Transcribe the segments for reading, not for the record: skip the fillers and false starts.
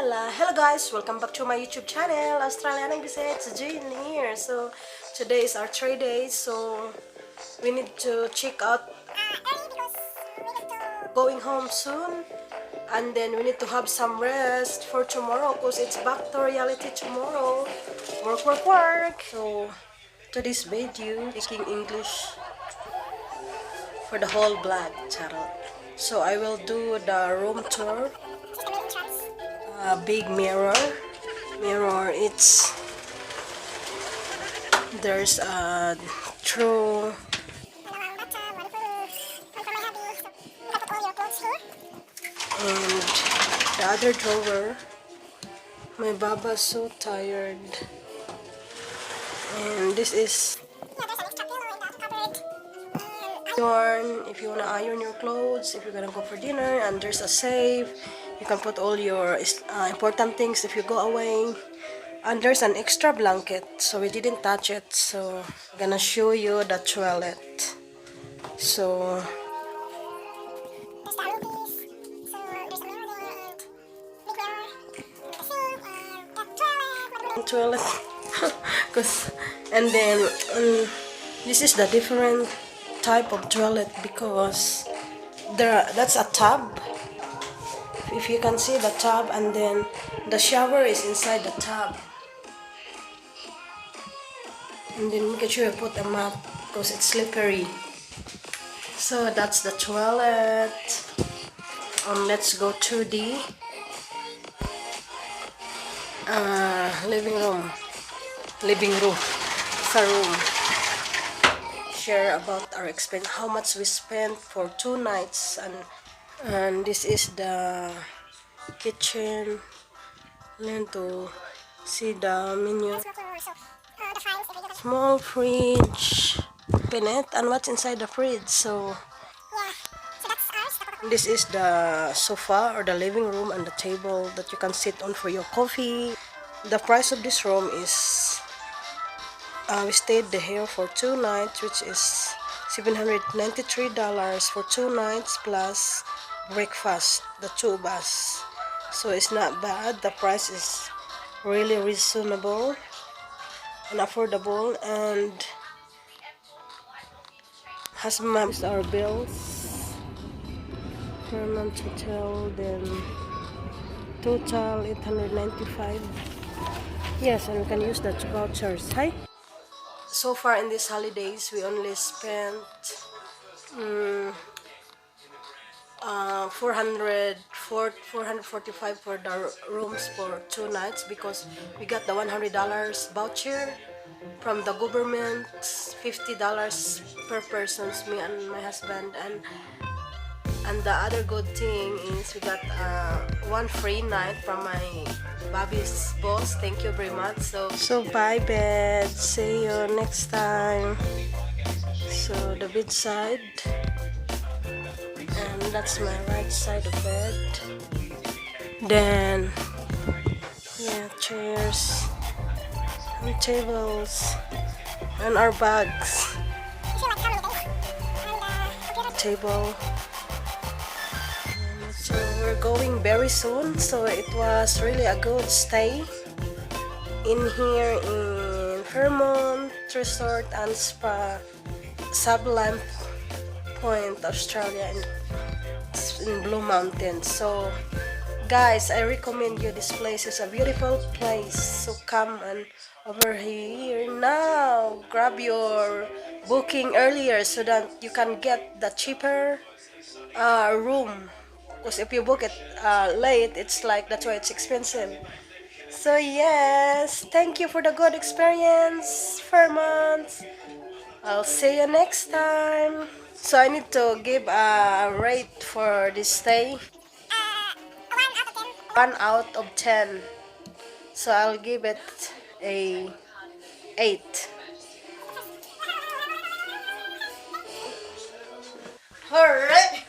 Hello guys, welcome back to my YouTube channel, Australian Visits Jane here. So today is our 3 days, so we need to check out going home soon, and then we need to have some rest for tomorrow because it's back to reality tomorrow. Work. So today's video speaking English for the whole vlog channel. So I will do the room tour. Big mirror. There's a drawer and the other drawer. My baba's so tired, and this is yarn if you want to iron your clothes, if you're gonna go for dinner. And there's a safe, you can put all your important things if you go away. And there's an extra blanket, so we didn't touch it. So I'm gonna show you the toilet. So toilet and then this is the different type of toilet because that's a tub, if you can see the tub, and then the shower is inside the tub. And then make sure you put a mat because it's slippery. So that's the toilet. Let's go to the living room. It's a room. Share about our expense, how much we spent for 2 nights, and this is the kitchen. Learn to see the menu. Small fridge. Open it and what's inside the fridge. So this is the sofa or the living room and the table that you can sit on for your coffee. The price of this room is we stayed here for 2 nights, which is $793 for 2 nights plus breakfast, the 2 of us. So it's not bad. The price is really reasonable and affordable, and has mapped our bills per month hotel, then total $895. Yes, and we can use that vouchers. Hi. So far in these holidays, we only spent $445 for the rooms for 2 nights because we got the $100 voucher from the government, $50 per person, me and my husband, and the other good thing is we got 1 free night from my Bobby's boss. Thank you very much. So bye bed, see you next time. So the bedside, and that's my right side of bed. Then yeah, chairs and tables and our bags. Table. So we're going very soon, so it was really a good stay in here in Fairmont Resort and Spa, Sublime Point, Australia, in Blue Mountains. So guys, I recommend you. This place is a beautiful place, so come and over here now. Grab your booking earlier so that you can get the cheaper room, because if you book it late, it's like, that's why it's expensive. So yes, thank you for the good experience, Fairmont. I'll see you next time. So I need to give a rate for this stay. 1 out of 10. So I'll give it a 8. Alright.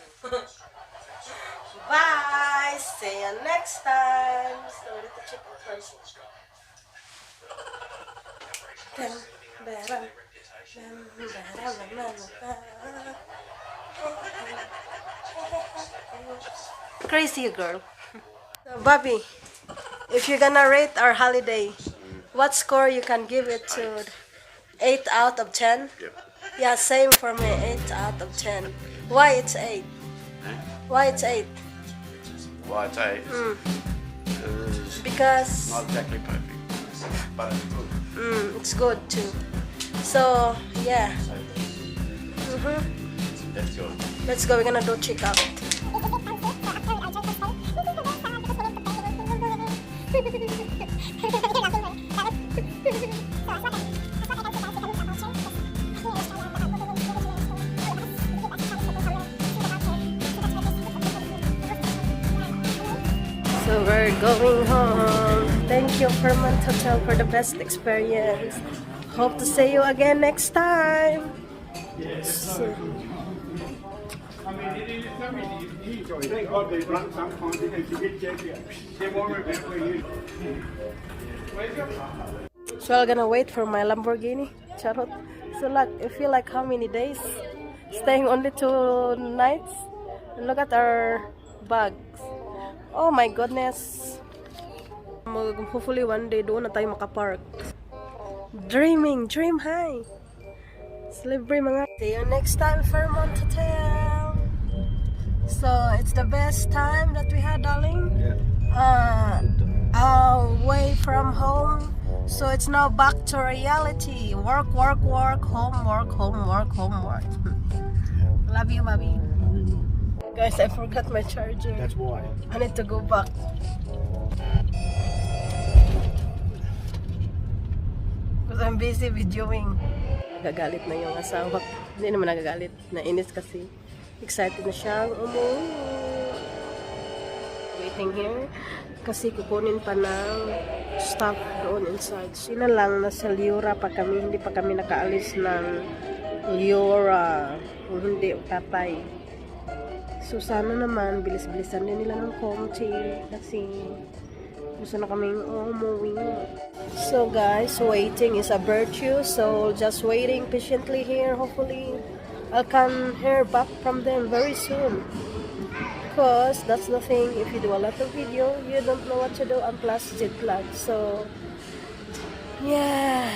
Bye. See you next time. So we need to check out first. Crazy girl. So, Bobby, If you're gonna rate our holiday, what score you can give it to? 8 out of 10? Yep. Yeah, same for me. 8 out of 10. Why it's 8? Why it's 8? Why it's 8? Because Not exactly perfect, but it's good. it's good too. So yeah. Let's go. Let's go. We're gonna do check out. So we're going home. Thank you, Vermont Hotel, for the best experience. Hope to see you again next time. So, Thank God they run some content and get check. They won't remember you. so I'm gonna wait for my Lamborghini. Charot. So like, I feel like how many days? Staying only 2 nights. And look at our bags. Oh my goodness. Hopefully one day doon na tayo makapark. Dreaming, dream high. Celebrate mga. See you next time, Vermont Hotel. So it's the best time that we had, darling. Away from home. So it's now back to reality. Work, work, work, homework, homework, homework. Love you, mommy. Guys, I forgot my charger. That's why. I need to go back. Because I'm busy videoing. Nagagalit na yung asawa. Hindi naman nagagalit. Nainis kasi. Excited na siyang umuwi. Waiting here. Kasi kukunin pa ng stuff doon inside. Sina lang, nasa Liura pa kami. Hindi pa kami nakaalis ng Liura. Kung hindi, tatay. So sana naman, bilis-bilisan din nila ng konti. Kasi gusto na kaming umuwi. So guys, waiting is a virtue. So just waiting patiently here. Hopefully, I can hear back from them very soon. Because that's the thing, if you do a lot of video, you don't know what to do, and plus jet lag. So yeah.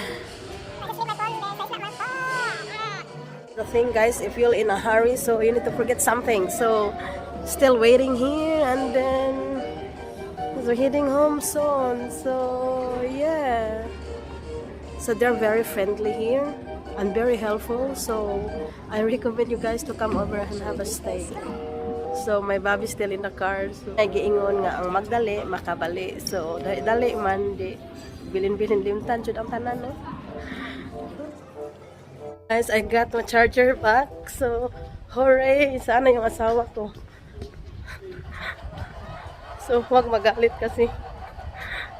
The thing, guys, if you're in a hurry, so you need to forget something. So still waiting here, and then we're heading home soon. So yeah. So they're very friendly here and very helpful. So I recommend you guys to come over and have a stay. So my baby still in the car. So giingon nga ang magdali makabali. So dali man di bilin-bilin limtan jud ang tanan, no? Guys, I got my charger back. So hooray! Sana yung asawa ko. So huwag magalit kasi.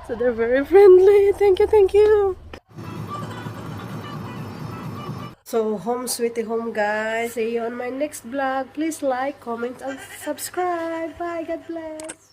So they're very friendly. Thank you, thank you. So home sweetie home, guys. See you on my next vlog. Please like, comment, and subscribe. Bye. God bless.